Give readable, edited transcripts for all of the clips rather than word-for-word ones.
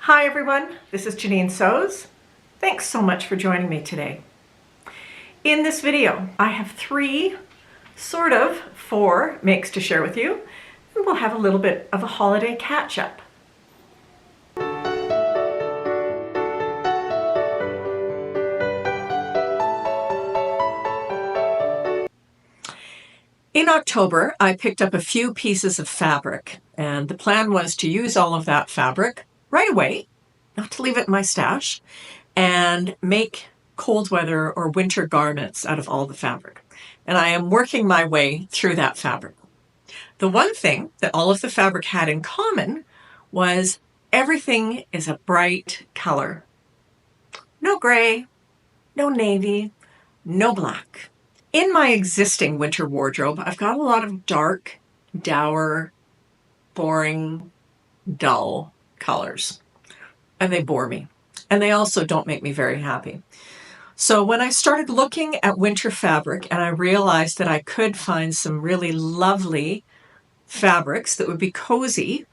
Hi everyone, this is Janine Sews. Thanks so much for joining me today. In this video, I have four makes to share with you, and we'll have a little bit of a holiday catch-up. In October, I picked up a few pieces of fabric, and the plan was to use all of that fabric right away, not to leave it in my stash, and make cold weather or winter garments out of all the fabric. And I am working my way through that fabric. The one thing that all of the fabric had in common was everything is a bright color. No gray, no navy, no black. In my existing winter wardrobe, I've got a lot of dark, dour, boring, dull colors. And they bore me. And they also don't make me very happy. So when I started looking at winter fabric and I realized that I could find some really lovely fabrics that would be cozy,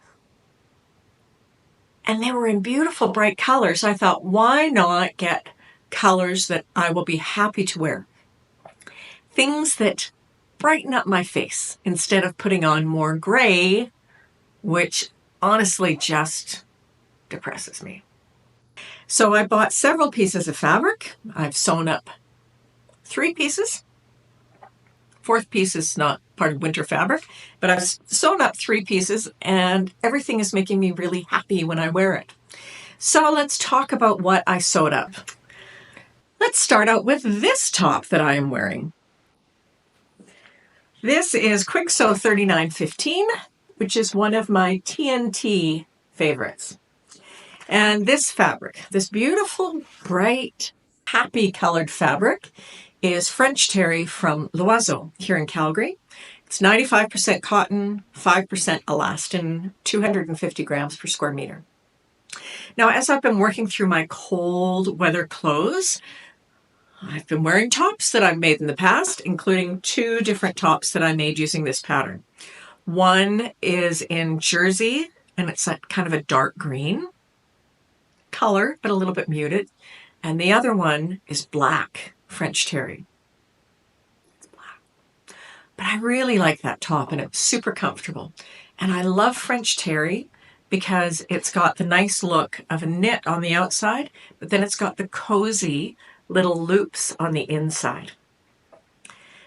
and they were in beautiful bright colors, I thought, why not get colors that I will be happy to wear? Things that brighten up my face instead of putting on more gray, which honestly just depresses me. So I bought several pieces of fabric. I've sewn up 3 pieces. 4th piece is not part of winter fabric, but I've sewn up 3 pieces and everything is making me really happy when I wear it. So let's talk about what I sewed up. Let's start out with this top that I am wearing. This is Kwik Sew 3915, which is one of my TNT favorites. And this fabric, this beautiful, bright, happy colored fabric is French terry from L'Oiseau here in Calgary. It's 95% cotton, 5% elastin, 250 grams per square meter. Now, as I've been working through my cold weather clothes, I've been wearing tops that I've made in the past, including 2 different tops that I made using this pattern. One is in jersey, and it's that kind of a dark green color, but a little bit muted. And the other one is black French terry. It's black. But I really like that top, and it's super comfortable. And I love French terry because it's got the nice look of a knit on the outside, but then it's got the cozy little loops on the inside.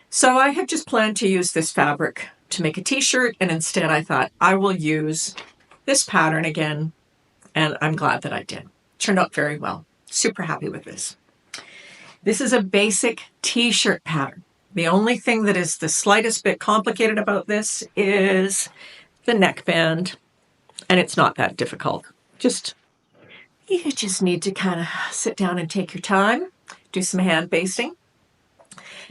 So I had just planned to use this fabric to make a t-shirt, and instead I thought I will use this pattern again, and I'm glad that I did. Turned out very well. Super happy with this. This is a basic t-shirt pattern. The only thing that is the slightest bit complicated about this is the neckband, and it's not that difficult. You just need to kind of sit down and take your time, do some hand basting.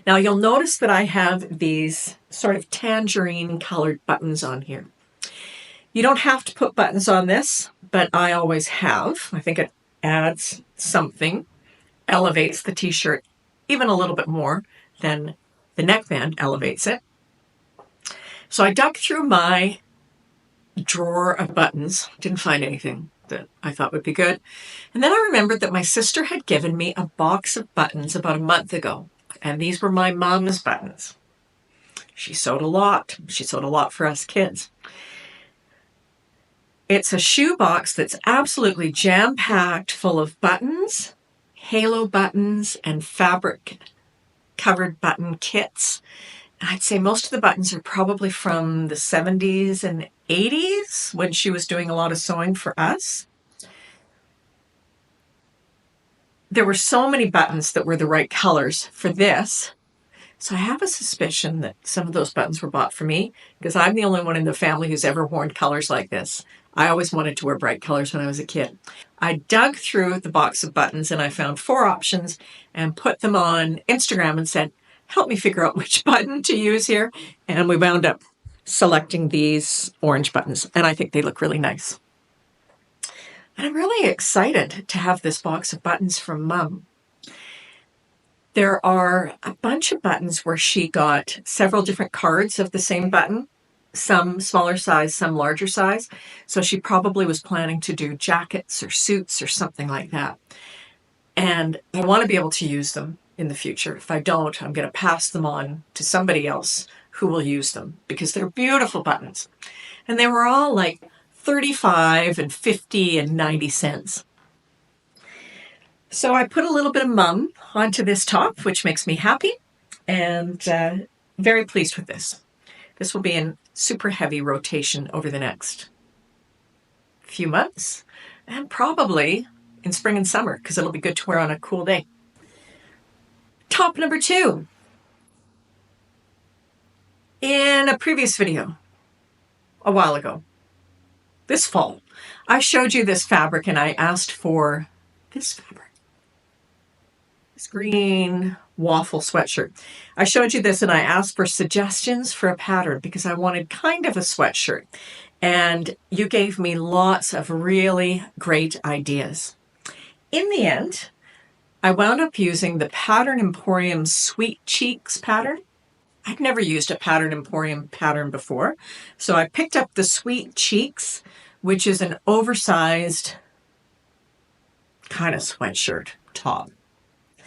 Now you'll notice that I have these sort of tangerine colored buttons on here. You don't have to put buttons on this, but I always have. I think it adds something, elevates the t-shirt even a little bit more than the neckband elevates it. So I dug through my drawer of buttons, didn't find anything that I thought would be good. And then I remembered that my sister had given me a box of buttons about a month ago, and these were my mom's buttons. She sewed a lot. She sewed a lot for us kids. It's a shoe box that's absolutely jam-packed full of buttons, halo buttons, and fabric-covered button kits. I'd say most of the buttons are probably from the 70s and 80s when she was doing a lot of sewing for us. There were so many buttons that were the right colors for this. So I have a suspicion that some of those buttons were bought for me because I'm the only one in the family who's ever worn colors like this. I always wanted to wear bright colors when I was a kid. I dug through the box of buttons and I found 4 options and put them on Instagram and said, help me figure out which button to use here. And we wound up selecting these orange buttons, and I think they look really nice. And I'm really excited to have this box of buttons from Mom. There are a bunch of buttons where she got several different cards of the same button. some smaller size, some larger size. So she probably was planning to do jackets or suits or something like that. And I want to be able to use them in the future. If I don't, I'm going to pass them on to somebody else who will use them because they're beautiful buttons. And they were all like 35 and 50 and 90 cents. So I put a little bit of mum onto this top, which makes me happy, and very pleased with this. This will be in super heavy rotation over the next few months, and probably in spring and summer, because it'll be good to wear on a cool day. Top number 2. In a previous video, a while ago, this fall, I showed you this fabric and I asked for this fabric. This green waffle sweatshirt. I showed you this and I asked for suggestions for a pattern because I wanted kind of a sweatshirt. And you gave me lots of really great ideas. In the end, I wound up using the Pattern Emporium Sweet Cheeks pattern. I'd never used a Pattern Emporium pattern before. So I picked up the Sweet Cheeks, which is an oversized kind of sweatshirt top.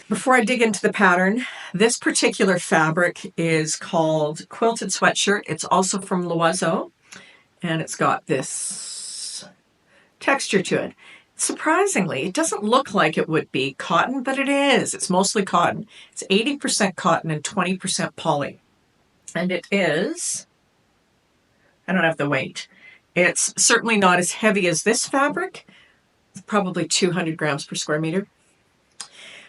Before I dig into the pattern, this particular fabric is called Quilted Sweatshirt. It's also from Loiseau, and it's got this texture to it. Surprisingly, it doesn't look like it would be cotton, but it is. It's mostly cotton. It's 80% cotton and 20% poly. And it is, I don't have the weight. It's certainly not as heavy as this fabric. It's probably 200 grams per square meter.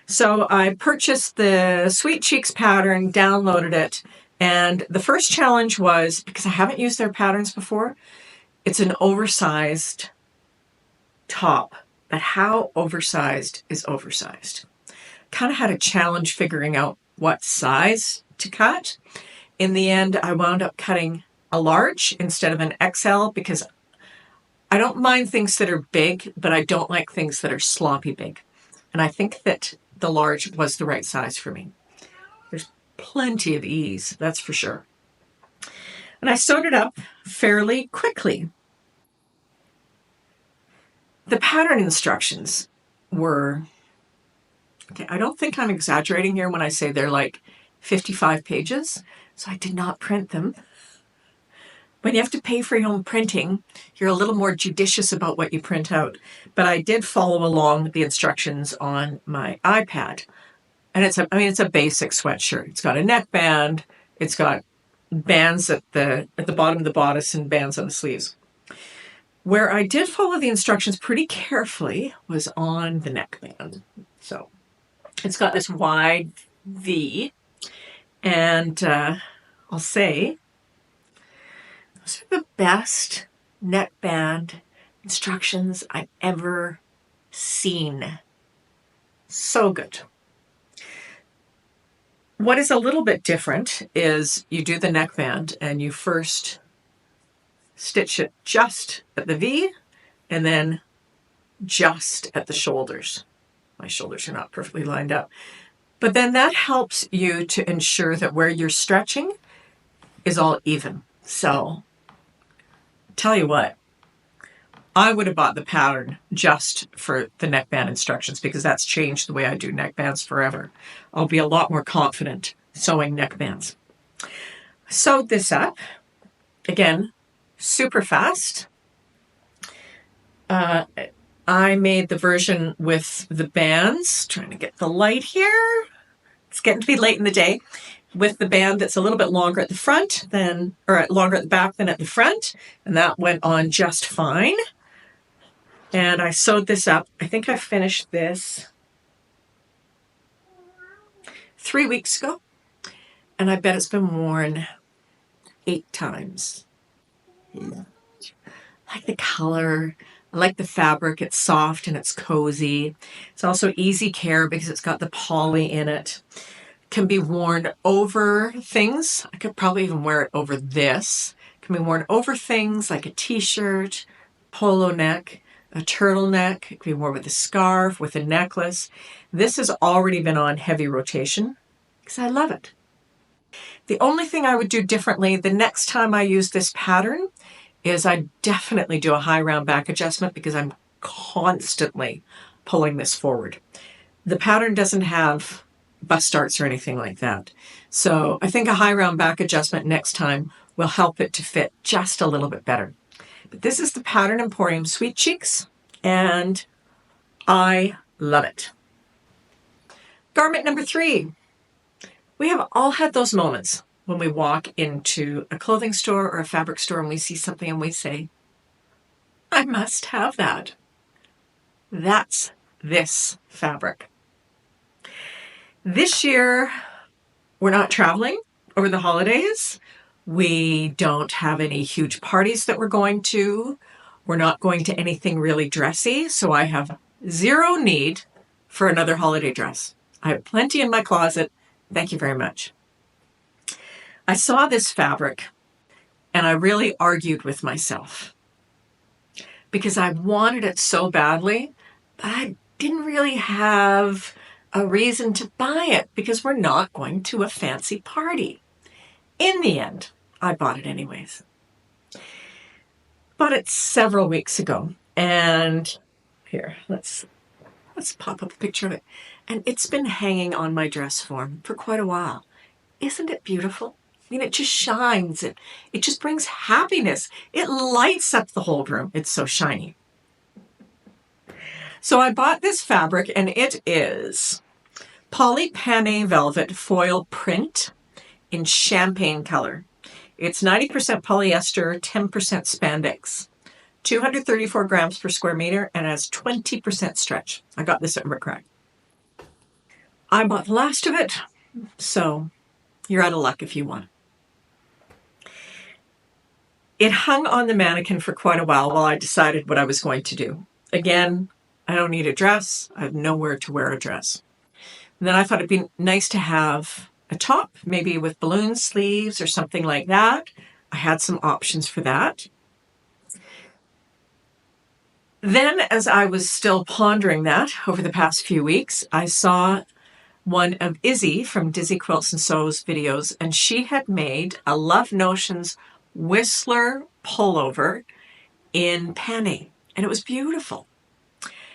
So I purchased the Sweet Cheeks pattern, downloaded it, and the first challenge was, because I haven't used their patterns before, it's an oversized top. But how oversized is oversized? Kind of had a challenge figuring out what size to cut. In the end, I wound up cutting a large instead of an XL because I don't mind things that are big, but I don't like things that are sloppy big. And I think that the large was the right size for me. There's plenty of ease, that's for sure. And I sewed it up fairly quickly. The pattern instructions were, okay, I don't think I'm exaggerating here when I say they're like 55 pages, so I did not print them. When you have to pay for your own printing, you're a little more judicious about what you print out. But I did follow along the instructions on my iPad. And it's a basic sweatshirt. It's got a neckband. It's got bands at the bottom of the bodice and bands on the sleeves. Where I did follow the instructions pretty carefully was on the neckband. So it's got this wide V, and I'll say those are the best neckband instructions I've ever seen. So good. What is a little bit different is you do the neckband and you first stitch it just at the V and then just at the shoulders. My shoulders are not perfectly lined up. But then that helps you to ensure that where you're stretching is all even. So, tell you what, I would have bought the pattern just for the neckband instructions because that's changed the way I do neckbands forever. I'll be a lot more confident sewing neckbands. Sewed this up. Again, super fast. I made the version with the bands, trying to get the light here. It's getting to be late in the day. With the band that's a little bit longer at the front or longer at the back than at the front. And that went on just fine. And I sewed this up. I think I finished this 3 weeks ago. And I bet it's been worn 8 times. Yeah. I like the color. I like the fabric. It's soft and it's cozy. It's also easy care because it's got the poly in it. It can be worn over things. I could probably even wear it over this. It can be worn over things like a t-shirt, polo neck, a turtleneck. It can be worn with a scarf, with a necklace. This has already been on heavy rotation because I love it. The only thing I would do differently the next time I use this pattern is I definitely do a high round back adjustment because I'm constantly pulling this forward. The pattern doesn't have bust darts or anything like that. So I think a high round back adjustment next time will help it to fit just a little bit better. But this is the pattern Emporium Sweet Cheeks, and I love it. Garment number 3. We have all had those moments when we walk into a clothing store or a fabric store and we see something and we say, I must have that. That's this fabric. This year, we're not traveling over the holidays. We don't have any huge parties that we're going to. We're not going to anything really dressy, so I have zero need for another holiday dress. I have plenty in my closet. Thank you very much. I saw this fabric and I really argued with myself because I wanted it so badly, but I didn't really have a reason to buy it because we're not going to a fancy party. In the end, I bought it anyways. Bought it several weeks ago, and here, let's pop up a picture of it. And it's been hanging on my dress form for quite a while. Isn't it beautiful? I mean, it just shines. It just brings happiness. It lights up the whole room. It's so shiny. So I bought this fabric, and it is Poly-Panne Velvet Foil Print in champagne color. It's 90% polyester, 10% spandex, 234 grams per square meter, and has 20% stretch. I got this at Rick Rack. I bought the last of it, so you're out of luck if you want. It hung on the mannequin for quite a while I decided what I was going to do. Again, I don't need a dress. I have nowhere to wear a dress. And then I thought it'd be nice to have a top, maybe with balloon sleeves or something like that. I had some options for that. Then, as I was still pondering that over the past few weeks, I saw one of Izzy from Dizzy Quilts and Sews videos, and she had made a Love Notions Whistler pullover in panne, and it was beautiful.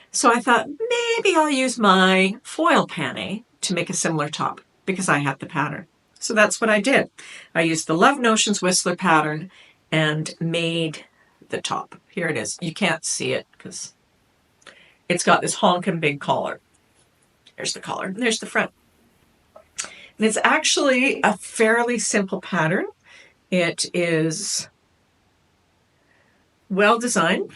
So I thought maybe I'll use my foil panne to make a similar top because I had the pattern. So that's what I did. I used the Love Notions Whistler pattern and made the top. Here it is. You can't see it because it's got this honkin' big collar. There's the collar, and there's the front. And it's actually a fairly simple pattern. It is well designed.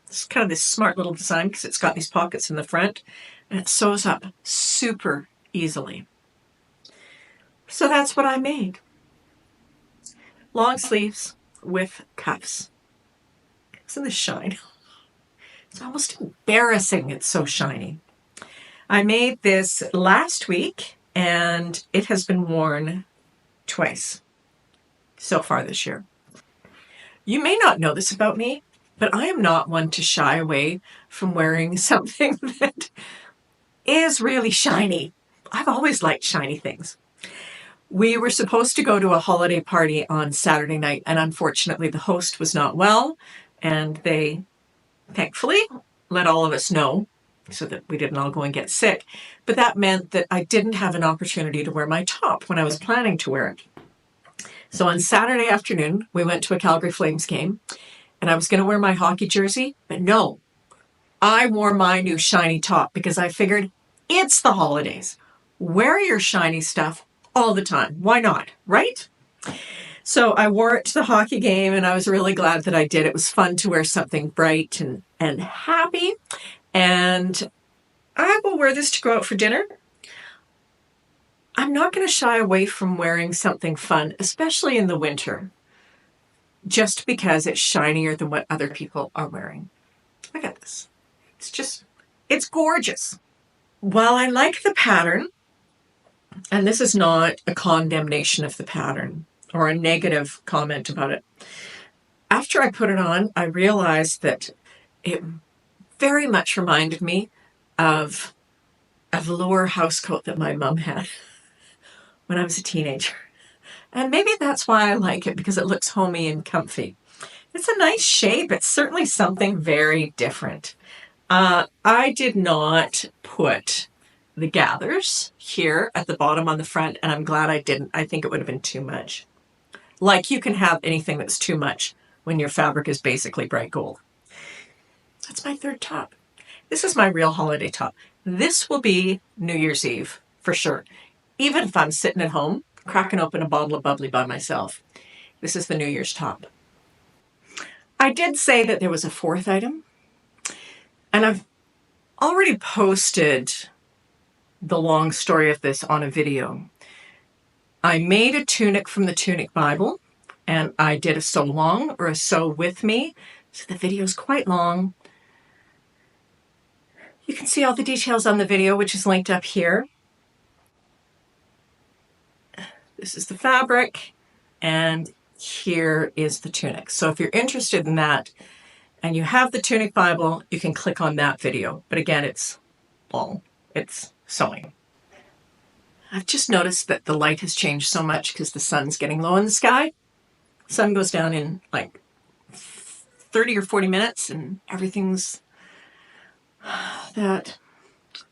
It's kind of this smart little design because it's got these pockets in the front, and it sews up super easily. So that's what I made. Long sleeves with cuffs. Isn't this shine? It's almost embarrassing. It's so shiny. I made this last week, and it has been worn twice so far this year. You may not know this about me, but I am not one to shy away from wearing something that is really shiny. I've always liked shiny things. We were supposed to go to a holiday party on Saturday night, and unfortunately the host was not well, and they thankfully let all of us know so that we didn't all go and get sick. But that meant that I didn't have an opportunity to wear my top when I was planning to wear it. So on Saturday afternoon, we went to a Calgary Flames game, and I was going to wear my hockey jersey, but no, I wore my new shiny top because I figured it's the holidays. Wear your shiny stuff all the time. Why not, right? So I wore it to the hockey game, and I was really glad that I did. It was fun to wear something bright and happy. And I will wear this to go out for dinner. I'm not going to shy away from wearing something fun, especially in the winter, just because it's shinier than what other people are wearing. Look at this. It's gorgeous. While I like the pattern, and this is not a condemnation of the pattern or a negative comment about it, after I put it on, I realized that it very much reminded me of a velour housecoat that my mom had when I was a teenager. And maybe that's why I like it, because it looks homey and comfy. It's a nice shape. It's certainly something very different. I did not put the gathers here at the bottom on the front, and I'm glad I didn't. I think it would have been too much. Like, you can have anything that's too much when your fabric is basically bright gold. That's my third top. This is my real holiday top. This will be New Year's Eve for sure. Even if I'm sitting at home, cracking open a bottle of bubbly by myself. This is the New Year's top. I did say that there was a fourth item, and I've already posted the long story of this on a video. I made a tunic from the Tunic Bible, and I did a sew long or a sew with me. So the video is quite long. You can see all the details on the video, which is linked up here. This is the fabric, and here is the tunic. So if you're interested in that and you have the Tunic Bible, you can click on that video. But again, it's long. It's sewing. I've just noticed that the light has changed so much because the sun's getting low in the sky. The sun goes down in like 30 or 40 minutes and everything's that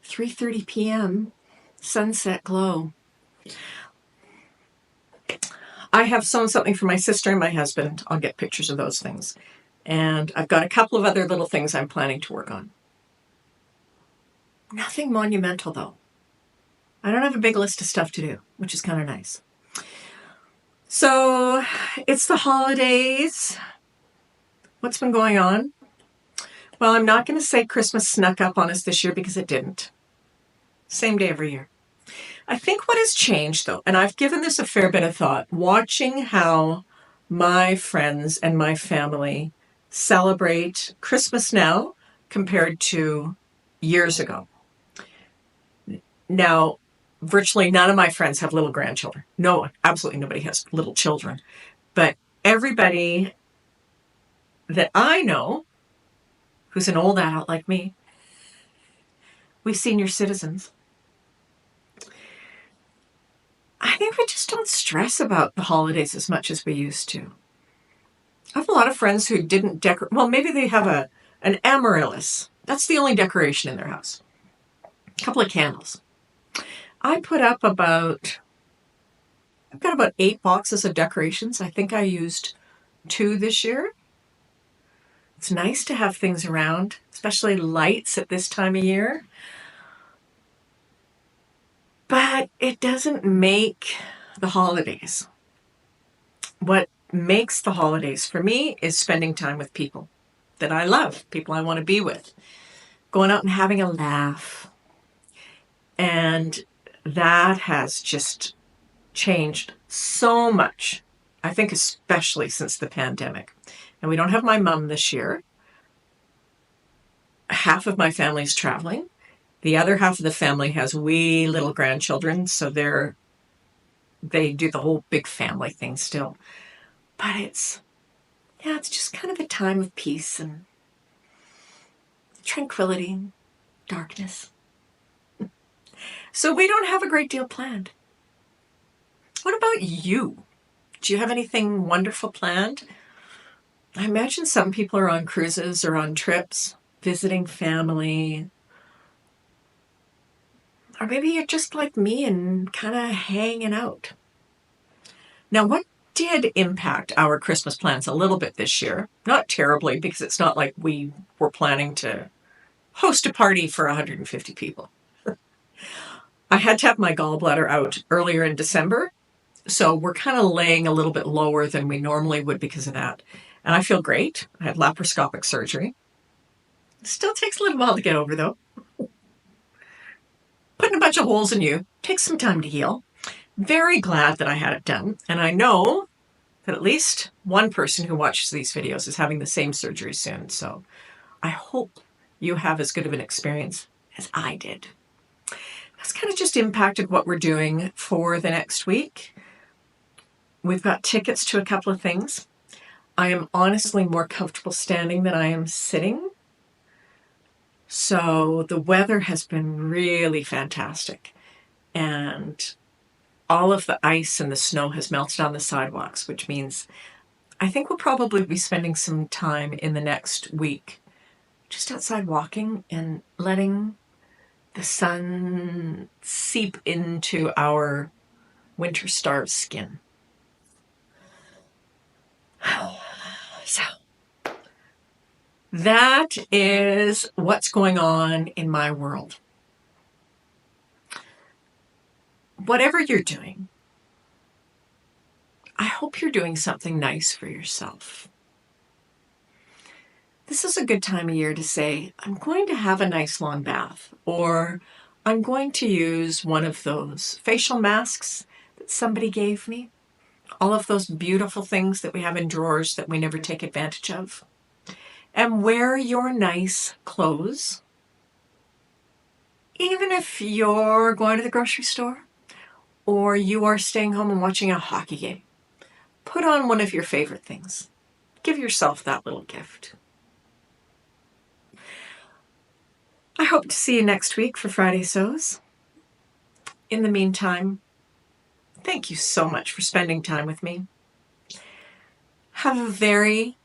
3:30 p.m. sunset glow. I have sewn something for my sister and my husband. I'll get pictures of those things. And I've got a couple of other little things I'm planning to work on. Nothing monumental, though. I don't have a big list of stuff to do, which is kind of nice. So it's the holidays. What's been going on? Well, I'm not going to say Christmas snuck up on us this year, because it didn't. Same day every year. I think what has changed, though, and I've given this a fair bit of thought, watching how my friends and my family celebrate Christmas now compared to years ago. Now, virtually none of my friends have little grandchildren. No, absolutely nobody has little children. But everybody that I know who's an old adult like me, we senior citizens, I think we just don't stress about the holidays as much as we used to. I have a lot of friends who didn't decorate. Well, maybe they have an amaryllis. That's the only decoration in their house. A couple of candles. I put up I've got about 8 boxes of decorations. I think I used 2 this year. It's nice to have things around, especially lights at this time of year. But it doesn't make the holidays. What makes the holidays for me is spending time with people that I love, people I want to be with, going out and having a laugh. And that has just changed so much, I think especially since the pandemic. And we don't have my mom this year. Half of my family's traveling. The other half of the family has wee little grandchildren, so they do the whole big family thing still. But it's just kind of a time of peace and tranquility, darkness. So we don't have a great deal planned. What about you? Do you have anything wonderful planned? I imagine some people are on cruises or on trips, visiting family. Or maybe you're just like me and kind of hanging out. Now, what did impact our Christmas plans a little bit this year? Not terribly, because it's not like we were planning to host a party for 150 people. I had to have my gallbladder out earlier in December, so we're kind of laying a little bit lower than we normally would because of that. And I feel great. I had laparoscopic surgery. It still takes a little while to get over, though. Putting a bunch of holes in you takes some time to heal. Very glad that I had it done. And I know that at least one person who watches these videos is having the same surgery soon. So I hope you have as good of an experience as I did. That's kind of just impacted what we're doing for the next week. We've got tickets to a couple of things. I am honestly more comfortable standing than I am sitting. So the weather has been really fantastic. And all of the ice and the snow has melted on the sidewalks, which means I think we'll probably be spending some time in the next week just outside walking and letting the sun seep into our winter starved skin. So that is what's going on in my world. Whatever you're doing, I hope you're doing something nice for yourself. This is a good time of year to say, I'm going to have a nice long bath, or I'm going to use one of those facial masks that somebody gave me. All of those beautiful things that we have in drawers that we never take advantage of. And wear your nice clothes. Even if you're going to the grocery store or you are staying home and watching a hockey game, put on one of your favorite things. Give yourself that little gift. I hope to see you next week for Friday Sews. In the meantime, thank you so much for spending time with me. Have a very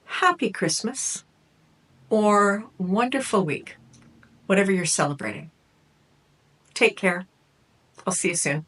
happy Christmas or wonderful week, whatever you're celebrating. Take care. I'll see you soon.